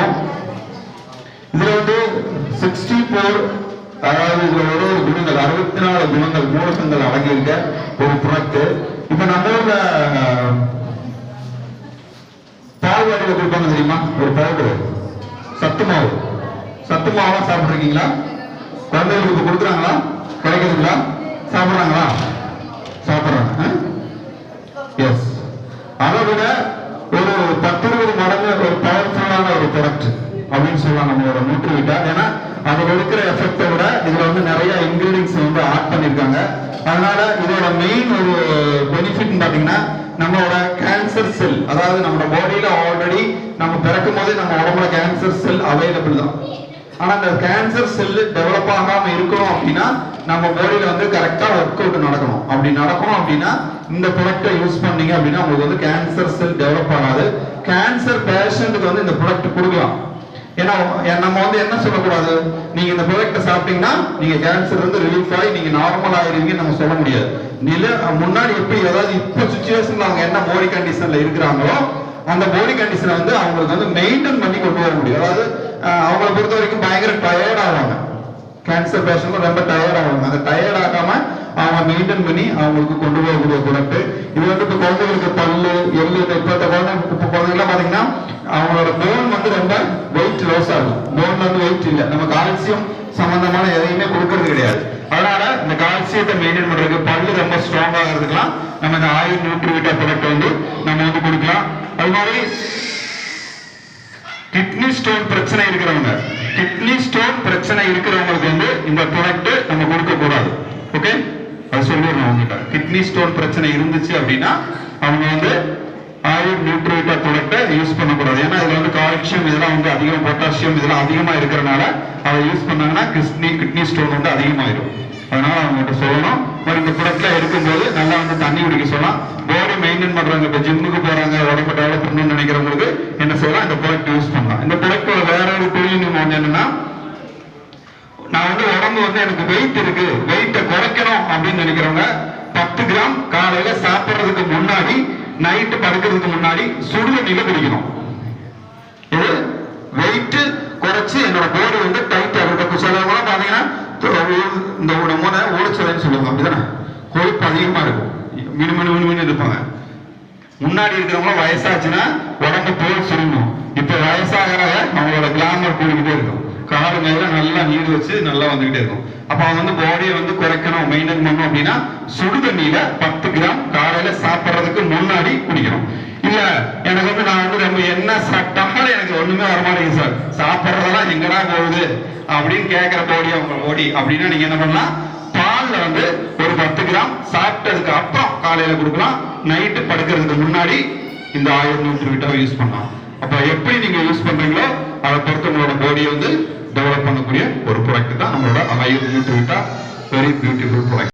இருக்கும். இதுல வந்து 64 அதாவது இதுல ஒரு குணங்கள் 64 குணங்கள் மூலகங்கள் அடங்கியிருக்க ஒரு ப்ராடக்ட். இப்ப நம்ம ஊர்ல பால்வாடியில கொடுப்பாங்க தெரியுமா, ஒரு பவுடர் சத்து மாவு. சத்து மாவெல்லாம் சாப்பிட்ருக்கீங்களா? குழந்தைகளுக்கு கொடுக்குறாங்களா? கிடைக்குதுங்களா? சாப்பிட்றாங்களா? சாப்பிட்றாங்க. எஸ், அதை விட ஒரு 10-20 மடங்கு ஒரு பவர்ஃபுல்லான ஒரு ப்ராடக்ட் அப்படின்னு சொல்லலாம் நம்மளோட நியூட்ரிவிட்டா. ஏன்னா அதில் இருக்கிற எஃபெக்டை விட இதுல வந்து நிறைய இன்கிரீடியன்ஸ் வந்து ஆட் பண்ணியிருக்காங்க. அதனால இதோட மெயின் ஒரு பெனிஃபிட் பார்த்தீங்கன்னா நம்மளோட கேன்சர் செல், அதாவது நம்ம பாடியில ஆல்ரெடி நம்ம பிறக்கும் போதே நம்ம உடம்புல கேன்சர் செல் அவைலபிள் தான். ஆனா அந்த கேன்சர் செல் டெவலப் ஆகாம இருக்கணும் அப்படின்னா நம்ம பாடியில வந்து கரெக்டா ஒர்க் அவுட் நடக்கணும். அப்படி நடக்கணும் அப்படின்னா இந்த ப்ராடக்ட்டை யூஸ் பண்ணீங்க அப்படின்னா உங்களுக்கு வந்து கேன்சர் செல் டெவலப் ஆகாது. கேன்சர் பேஷண்ட்டுக்கு வந்து இந்த ப்ராடக்ட் கொடுக்கலாம். ஏன்னா நம்ம வந்து என்ன சொல்லக்கூடாது, நீங்க இந்த ப்ராடக்ட்டை சாப்பிட்டீங்கன்னா நீங்க கேன்சர் வந்து ரிலீஃப் ஆகி நீங்க நார்மல் ஆயிருவீங்கன்னு நம்ம சொல்ல முடியாது. முன்னாடி எப்படி, அதாவது இப்போ சுச்சுவேஷன்ல அவங்க என்ன பாடி கண்டிஷன்ல இருக்கிறாங்களோ அந்த பாடி கண்டிஷனை வந்து அவங்களுக்கு வந்து மெயின்டைன் பண்ணி கொண்டு வர முடியும். அதாவது அவங்களை பொறுத்த வரைக்கும் பயங்கர டயர்ட் ஆவாங்க. கேன்சர் பேஷண்ட் ரொம்ப டயர்ட் ஆவாங்க. அந்த டயர்ட் ஆகாம அவங்க மெயின்டைன் பண்ணி அவங்களுக்கு கொண்டு போகக்கூடிய ப்ராடக்ட் இது. வந்து இப்போ குழந்தைகளுக்கு பல்லு எள்ளு இப்போ குழந்தைங்களாம் பாத்தீங்கன்னா அவங்களோட போன் வந்து ரொம்ப வெயிட் லாஸ் ஆகும். போன்ல வந்து வெயிட் இல்லை, நம்ம கால்சியம் சம்பந்தமான எதையுமே கொடுக்கறது கிடையாது. அதனால இந்த கால்சியத்தை மெயின்டைன் பண்றதுக்கு பல்லு ரொம்ப ஸ்ட்ராங் ஆகிறதுக்குலாம் நம்ம இந்த ஆயுர் நியூட்ரிவிட்டா ப்ராடக்ட் வந்து நம்ம வந்து கொடுக்கலாம். அது மாதிரி கிட்னி ஸ்டோன் பிரச்சனை இருக்கிறவங்க, கிட்னி ஸ்டோன் பிரச்சனை இருக்கிறவங்களுக்கு வந்து இந்த ப்ராடக்ட் நம்ம கொடுக்க கூடாது. ஓகே, அது சொல்லிடுறோம் உங்ககிட்ட. கிட்னி ஸ்டோன் பிரச்சனை இருந்துச்சு அப்படின்னா அவங்க வந்து ஆயுர் நியூட்ரிவிட்டா ப்ராடக்ட்டை யூஸ் பண்ணக்கூடாது. ஏன்னா இதுல வந்து கால்சியம் இதெல்லாம் வந்து அதிகம், பொட்டாசியம் இதெல்லாம் அதிகமா இருக்கிறனால அதை யூஸ் பண்ணாங்கன்னா கிட்னி ஸ்டோன் வந்து அதிகமாயிடும். அதனால அவங்ககிட்ட சொல்லணும். இந்த ப்ராடக்ட்ல இருக்கும்போது நல்லா வந்து தண்ணி குடிக்க சொல்லலாம். பாடி மெயின்டைன் பண்றாங்க, இப்போ ஜிம்முக்கு போறாங்க, உடம்பு டெவலப் பண்ணணும்னு நினைக்கிறவங்களுக்கு என்ன செய்யலாம், இந்த ப்ராடக்ட் யூஸ் பண்ணலாம். இந்த ப்ராடக்டோட வேற ஒரு தொழில்நுட்பம் வந்து என்னன்னா, நான் வந்து உடம்பு வந்து எனக்கு வெயிட் இருக்கு, வெயிட்டை குறைக்கணும் அப்படின்னு நினைக்கிறவங்க 10 கிராம் காலையில சாப்பிட்றதுக்கு முன்னாடி நைட்டு படுக்கிறதுக்கு முன்னாடி சுடுதண்ணில குடிக்கணும். இது வெயிட் குறைச்சு என்னோட பாடி வந்து டைட்டா இருக்கும். சிலவங்க பாத்தீங்கன்னா இந்த ஓடிச்சலைன்னு சொல்லுவாங்க, அப்படிதானே, கொழுப்பு அதிகமா இருக்கும், மினு இருப்பாங்க. முன்னாடி இருக்கிறவங்க வயசாச்சுன்னா உடம்பு தோல் சுருங்கும். இப்ப வயசாகிற அவங்களோட கிளாமர் கூடிக்கிட்டே இருக்கும். காடு மேல நல்லா நீர் வச்சு நல்லா வந்துகிட்டே இருக்கும். அப்ப அவங்க வந்து பாடியை வந்து குறைக்கணும், மெயின்டைன் பண்ணணும் அப்படின்னா சுடுதண்ணியில 10 கிராம் காலையில சாப்பிட்றதுக்கு முன்னாடி குடிக்கணும். இல்ல எனக்கு வந்து நான் வந்து ரொம்ப என்ன சாப்பிட்டாலும் எனக்கு ஒண்ணுமே வரமாட்டேங்குது சார், சாப்பிட்றதெல்லாம் எங்கடா போகுது அப்படின்னு கேட்கிற பாடி அவங்க பாடி அப்படின்னா நீங்க என்ன பண்ணலாம், பால்ல வந்து ஒரு 10 கிராம் சாப்பிட்டதுக்கு அப்புறம் காலையில கொடுக்கலாம். நைட்டு படுக்கிறதுக்கு முன்னாடி இந்த ஆயுர் நியூட்ரிவிட்டாவை யூஸ் பண்ணலாம். அப்ப எப்படி நீங்க யூஸ் பண்றீங்களோ அதை பொறுத்து உங்களோட பாடியை வந்து டெவலப் பண்ணக்கூடிய ஒரு ப்ராடக்ட் தான் நம்மளோட Ayur Nutrivita. Very beautiful product.